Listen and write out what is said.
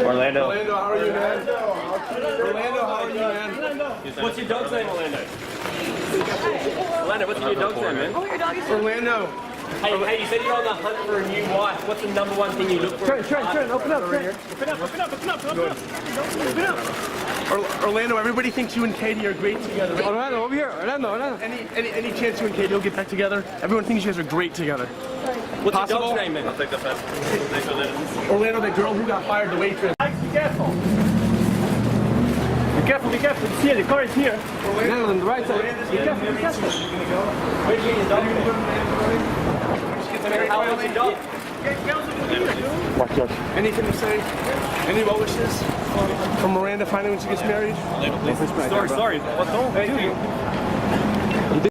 Orlando. Orlando, how are you, man? Orlando, how are you, man? What's your dog's name, Orlando? Orlando, what's your dog's name, man? Oh, your dog is Orlando. Hey, you said you're on the hunt for a new wife. What's the number one thing you look for? Trent, open up. Orlando, everybody thinks you and Katie are great together. Right? Orlando, over here. Orlando. Any chance you and Katie will get back together? Everyone thinks you guys are great together. What's Possible? your dog's name, man? I'll take the fence. Thanks for letting us. Orlando, the girl who got fired, the waitress. Be careful. Be careful. It's here. The car is here. Orlando, on the right side. Be careful. Where'd you get your dog? How old's your dog? Anything to say? Any well wishes from Miranda finally when she gets married? Sorry. What's wrong? Thank you.